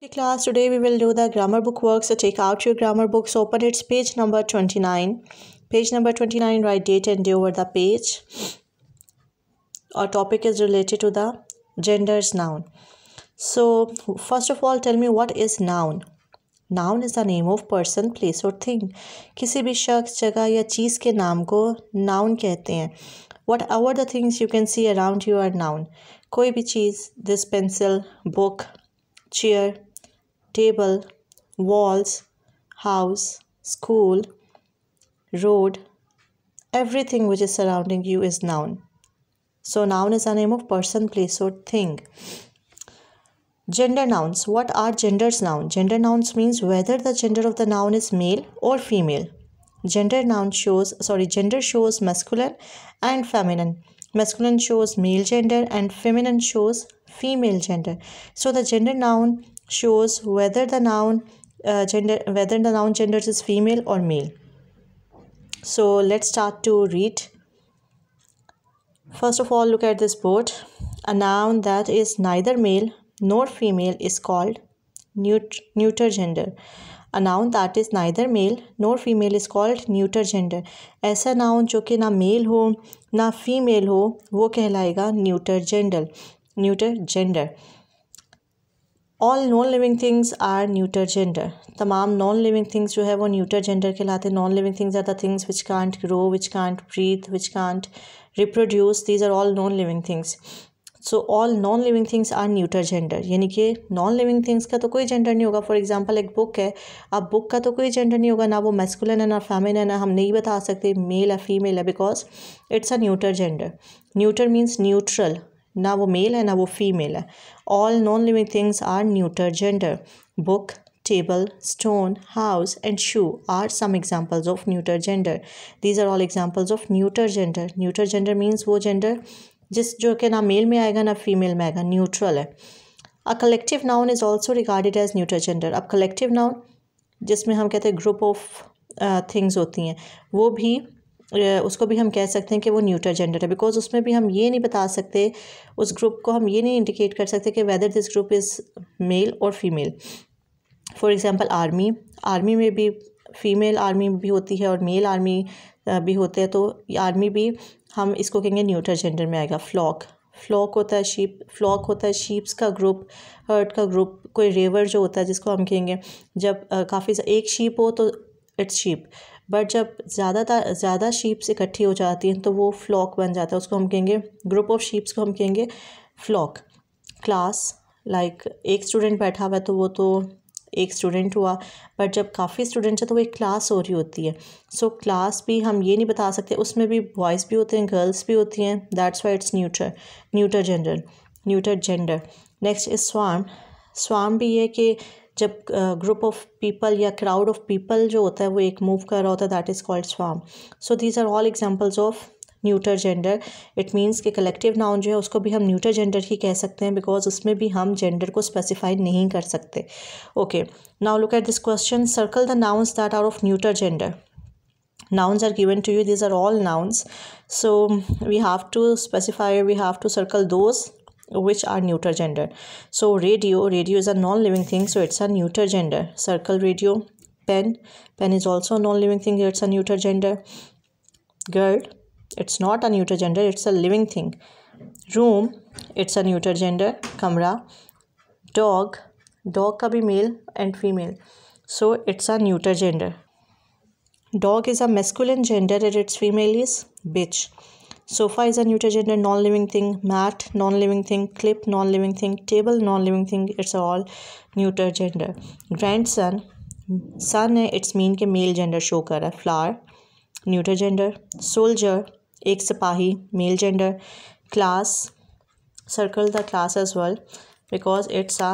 Hey class, today we will do the grammar book work. So take out your grammar books, open its page number 29. Page number 29, write date and day over the page. Our topic is related to the genders noun. So first of all, tell me what is noun. Noun is the name of person, place or thing. किसी भी शख्स, जगह या चीज़ के नाम को noun कहते हैं. Whatever the things you can see around you are noun. कोई भी चीज़, this pencil, book, chair, table, walls, house, school, road, everything which is surrounding you is noun. So noun is the name of person, place or thing. Gender nouns. What are genders noun? Gender nouns means whether the gender of the noun is male or female. Gender shows masculine and feminine. Masculine shows male gender and feminine shows female gender. So the gender noun shows whether the noun genders is female or male. So let's start to read. First of all, look at this board. A noun that is neither male nor female is called neuter gender. A noun that is neither male nor female is called neuter gender. ऐसा noun जो कि ना mail हो ना female हो वो कहलाएगा neuter gender. All non-living things are neuter gender. तमाम non-living things जो है वो neuter gender कहलाते हैं. Non-living things are the things which can't grow, which can't breathe, which can't reproduce. These are all non-living things. So all non-living things are neuter gender. यानी कि non-living things का तो कोई gender नहीं होगा. For example एक book है, अब book का तो कोई gender नहीं होगा, ना वो masculine है ना feminine है. हम नहीं बता सकते male है female है because it's a neuter gender. Neuter means neutral. ना वो मेल है ना वो फीमेल है. All non-living things are neuter gender. Book, table, stone, house and shoe are some examples of neuter gender. These are all examples of neuter gender. Neuter gender means वो gender जो कि ना mail में आएगा ना female में आएगा, neutral है. A collective noun is also regarded as neuter gender. अब collective noun जिसमें हम कहते हैं ग्रुप ऑफ थिंग्स होती हैं वो भी उसको भी हम कह सकते हैं कि वो न्यूटर जेंडर है बिकॉज उसमें भी हम ये नहीं बता सकते, उस ग्रुप को हम ये नहीं इंडिकेट कर सकते कि whether this group is male और फीमेल. फॉर एग्जांपल आर्मी में भी फीमेल आर्मी भी होती है और मेल आर्मी भी होते हैं, तो आर्मी भी हम इसको कहेंगे न्यूटर जेंडर में आएगा. फ्लॉक होता है शीप, फ्लॉक होता है शीप्स का ग्रुप, हर्ड का ग्रुप. कोई रेवर जो होता है जिसको हम कहेंगे जब काफ़ी एक शीप हो तो इट्स शीप, बट जब ज़्यादा शीप्स इकट्ठी हो जाती हैं तो वो फ्लॉक बन जाता है, उसको हम कहेंगे ग्रुप ऑफ शीप्स को हम कहेंगे फ्लॉक. क्लास लाइक एक स्टूडेंट बैठा हुआ है तो वो तो एक स्टूडेंट हुआ, बट जब काफ़ी स्टूडेंट्स है तो वो एक क्लास हो रही होती है. सो क्लास भी हम ये नहीं बता सकते, उसमें भी बॉयज़ भी होते हैं गर्ल्स भी होती हैं. That's why it's neuter gender. Next is swarm भी ये कि जब ग्रुप ऑफ पीपल या क्राउड ऑफ पीपल जो होता है वो एक मूव कर रहा होता है, that is called swarm. So these are all examples of neuter gender. It means कि कलेक्टिव नाउन जो है उसको भी हम न्यूटर जेंडर ही कह सकते हैं बिकॉज उसमें भी हम जेंडर को स्पेसिफाई नहीं कर सकते. Okay, now look at this question. Circle the nouns that are of neuter gender. Nouns are given to you, these are all nouns, so we have to specify, we have to circle those which are neuter gender. So radio is a non-living thing, so it's a neuter gender. Circle radio. Pen is also a non-living thing, it's a neuter gender. Girl, it's not a neuter gender, it's a living thing. Room, it's a neuter gender. Kamra. Dog का भी male and female, so it's a neuter gender. Dog is a masculine gender and its female is bitch. Sofa is a neuter gender, non-living thing. Mat, non-living thing. Clip, non-living thing. Table, non-living thing. It's all neuter gender. Grandson, son है, it's mean के male gender show कर रहा है. Flower, neuter gender. Soldier, एक सिपाही, male gender. Class, circle the class as well because it's a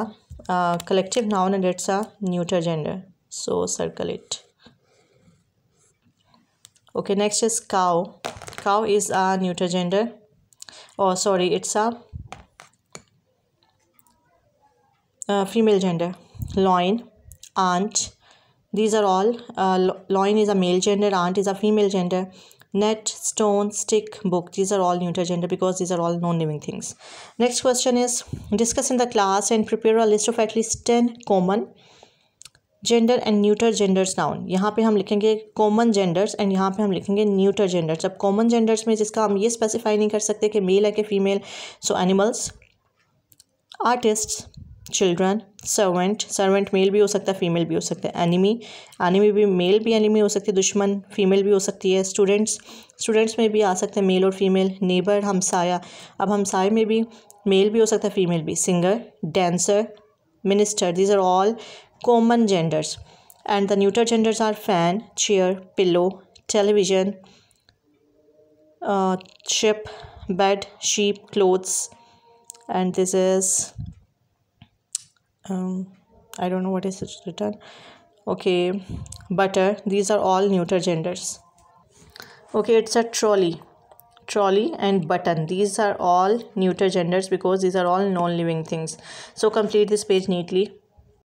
collective noun and it's a neuter gender, so circle it. Okay, next is cow. Cow is a neuter gender. It's a female gender. Loin, aunt. These are all. Loin is a male gender. Aunt is a female gender. net, stone, stick, book. These are all neuter gender because these are all non-living things. Next question is, discuss in the class and prepare a list of at least 10 common gender and neuter genders noun. यहाँ पे हम लिखेंगे common genders and यहाँ पे हम लिखेंगे neuter genders. अब common genders में जिसका हम ये स्पेसिफाई नहीं कर सकते कि मेल है कि female. So animals, artist, children, servant, servant male भी हो सकता है फीमेल भी हो सकता है. एनिमी, एनिमी भी मेल भी एनिमी हो सकती है, दुश्मन फीमेल भी हो सकती है. स्टूडेंट्स, स्टूडेंट्स में भी आ सकते हैं मेल और फीमेल. नेबर, हमसाया, अब हमसाए में भी मेल भी हो सकता है फीमेल भी. Singer, dancer, minister, these are all common genders. And the neuter genders are fan, chair, pillow, television, ship, bed, sheep, clothes. And this is I don't know what is it written. Okay, butter. These are all neuter genders. Okay, it's a trolley, trolley and button. These are all neuter genders because these are all non-living things. So complete this page neatly.